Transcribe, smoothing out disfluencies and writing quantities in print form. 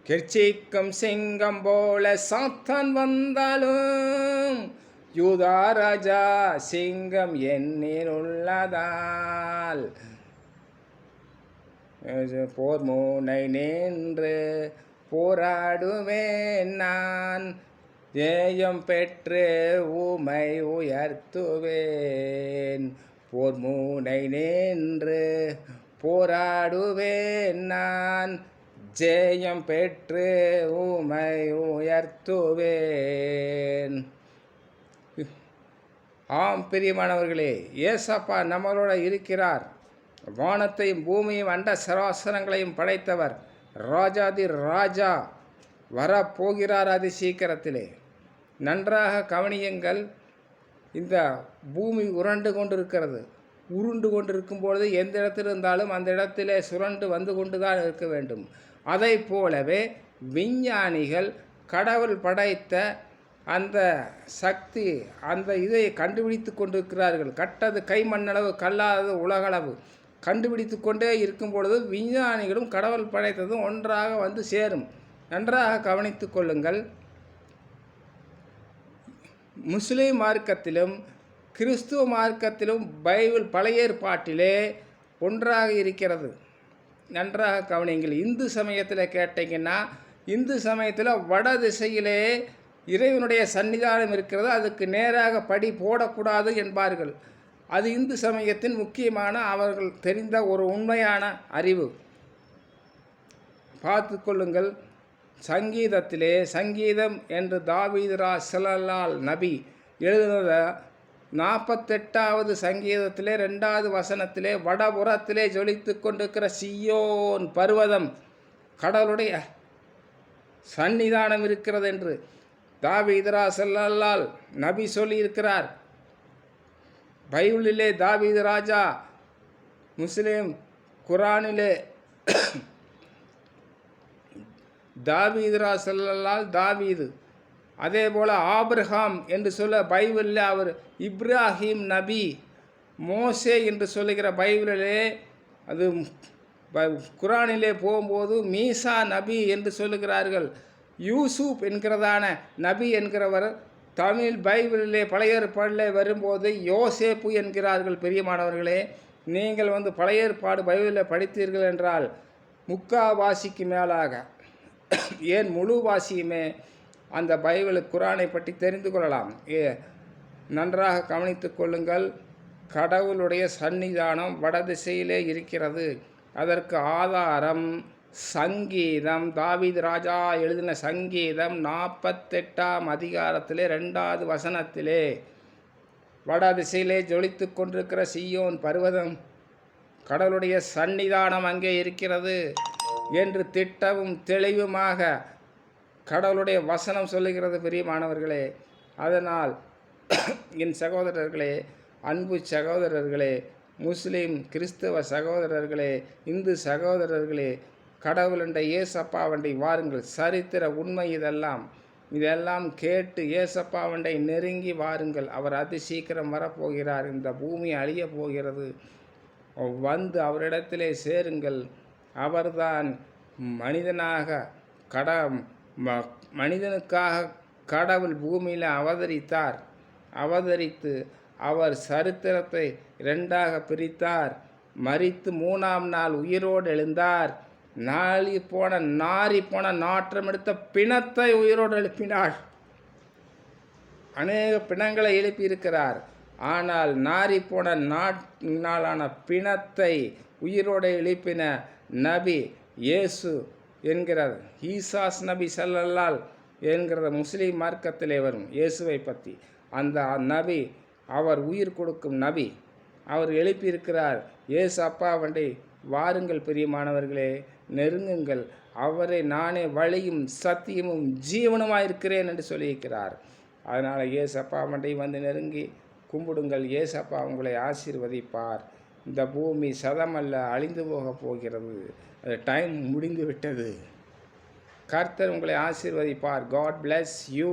கெர்ச்சிக்கும் சிங்கம் போல சாத்தான் வந்தாலும் யூதா ராஜா சிங்கம் என்னில் உள்ளதால் போர் முனை நின்று போராடுவேன் நான், ஜெயம் பெற்று உமை உயர்த்துவேன். போர் முனை நின்று போராடுவேன் நான், ஜெயம் பெற்று உமை உயர்த்துவேன். ஆம் பிரியமானவர்களே, ஏசப்பா நம்மளோட இருக்கிறார். வானத்தையும் பூமியும் அண்ட சராசரங்களையும் படைத்தவர் ராஜாதி ராஜா வரப்போகிறார் அதி சீக்கிரத்திலே. நன்றாக கவனியுங்கள். இந்த பூமி உருண்டு கொண்டிருக்கிறது. உருண்டு கொண்டிருக்கும் பொழுது எந்த இடத்தில் இருந்தாலும் அந்த இடத்திலே சுரண்டு வந்து கொண்டு தான் இருக்க வேண்டும். அதை போலவே விஞ்ஞானிகள் கடவுள் படைத்த அந்த சக்தி, அந்த இதை கண்டுபிடித்து கொண்டிருக்கிறார்கள். கட்டது கை மண்ணளவு கல்லாதது உலகளவு கண்டுபிடித்து கொண்டே இருக்கும் பொழுது விஞ்ஞானிகளும் கடவுள் படைத்ததும் ஒன்றாக வந்து சேரும். நன்றாக கவனித்து கொள்ளுங்கள். முஸ்லீம் மார்க்கத்திலும் கிறிஸ்துவ மார்க்கத்திலும் பைபிள் பழைய ஏற்பாட்டிலே ஒன்றாக இருக்கிறது. நன்றாக கவனிங்கள். இந்து சமயத்தில் கேட்டிங்கன்னா, இந்து சமயத்தில் வட திசையிலே இறைவனுடைய சன்னிதானம் இருக்கிறது. அதுக்கு நேராக படி போடக்கூடாது என்பார்கள். அது இந்து சமயத்தின் முக்கியமான அவர்கள் தெரிந்த ஒரு உண்மையான அறிவு. பார்த்து கொள்ளுங்கள். சங்கீதத்திலே சங்கீதம் என்று தாவீது ஸல்லல்லாஹு நபி எழுதினத 48வது சங்கீதத்திலே 2வது வசனத்திலே வடபுறத்திலே ஜொலித்து கொண்டிருக்கிற சியோன் பர்வதம் கடவுளுடைய சன்னிதானம் இருக்கிறது என்று தாவீது ஸல்லல்லாஹு நபி சொல்லியிருக்கிறார். பைபிளிலே தாவீது ராஜா, முஸ்லீம் குரானிலே தாவீது ஸல்லல்லாஹு தாவீது, அதே போல் ஆபிரகாம் என்று சொல்ல பைபிளில் அவர் இப்ராஹிம் நபி, மோசே என்று சொல்லுகிற பைபிளிலே, அது குரானிலே போகும்போது மீசா நபி என்று சொல்லுகிறார்கள். யூசுப் என்கிறதான நபி என்கிறவர் தமிழ் பைபிளிலே பழைய ஏற்பாடிலே வரும்போது யோசேப்பு என்கிறார்கள். பெரியமானவர்களே, நீங்கள் பழைய ஏற்பாடு பைபிளில் படித்தீர்கள் என்றால் முக்காவாசிக்கு மேலாக, ஏன் முழுவாசியுமே அந்த பைபிள் குரானை பற்றி தெரிந்து கொள்ளலாம். நன்றாக கவனித்து கொள்ளுங்கள். கடவுளுடைய சன்னிதானம் வடதிசையிலே இருக்கிறது. அதற்கு ஆதாரம் சங்கீதம். தாவீது ராஜா எழுதின சங்கீதம் 48ஆம் அதிகாரத்திலே 2வது வசனத்திலே வடதிசையிலே ஜொலித்து கொண்டிருக்கிற சியோன் பர்வதம் கடவுளுடைய சன்னிதானம் அங்கே இருக்கிறது என்று திட்டமும் தெளிவுமாக கடவுளுடைய வசனம் சொல்லுகிறது. பிரியமானவர்களே, அதனால் என் சகோதரர்களே, அன்பு சகோதரர்களே, முஸ்லீம் கிறிஸ்தவ சகோதரர்களே, இந்து சகோதரர்களே, கடவுளுண்ட ஏசப்பாவண்டை வாருங்கள். சரித்திர உண்மை இதெல்லாம் கேட்டு ஏசப்பாவண்டை நெருங்கி வாருங்கள். அவர் அதி சீக்கிரம் வரப்போகிறார். இந்த பூமி அழிய போகிறது. வந்து அவரிடத்திலே சேருங்கள். அவர்தான் மனிதனுக்காக கடவுள் பூமியில் அவதரித்து அவர் சரித்திரத்தை 2ஆக பிரித்தார். மரித்து 3ஆம் நாள் உயிரோடு எழுந்தார். நாறி போன நாற்றம் எடுத்த பிணத்தை உயிரோடு எழுப்பினார். அநேக பிணங்களை எழுப்பியிருக்கிறார். ஆனால் நாறி போன நாளான பிணத்தை உயிரோடு எழுப்பின நபி இயேசு என்கிறார். ஈசாஸ் நபி ஸல்லல்லாஹு என்கிறத முஸ்லீம் மார்க்கத்திலே வரும் இயேசுவை பற்றி. அந்த நபி, அவர் உயிர் கொடுக்கும் நபி, அவர் எழுப்பியிருக்கிறார். இயேசு அப்பாவண்டை வாருங்கள். பிரியமானவர்களே, நெருங்குங்கள். அவரை நானே வழியும் சத்தியமும் ஜீவனுமாயிருக்கிறேன் என்று சொல்லியிருக்கிறார். அதனால் இயேசு அப்பாவண்டை வந்து நெருங்கி கும்பிடுங்கள். இயேசு அப்பா உங்களை ஆசீர்வதிப்பார். இந்த பூமி சதமல்ல, அழிந்து போக போகிறது. அது டைம் முடிந்து விட்டது. கர்த்தர் உங்களை ஆசீர்வதிப்பார். God bless you.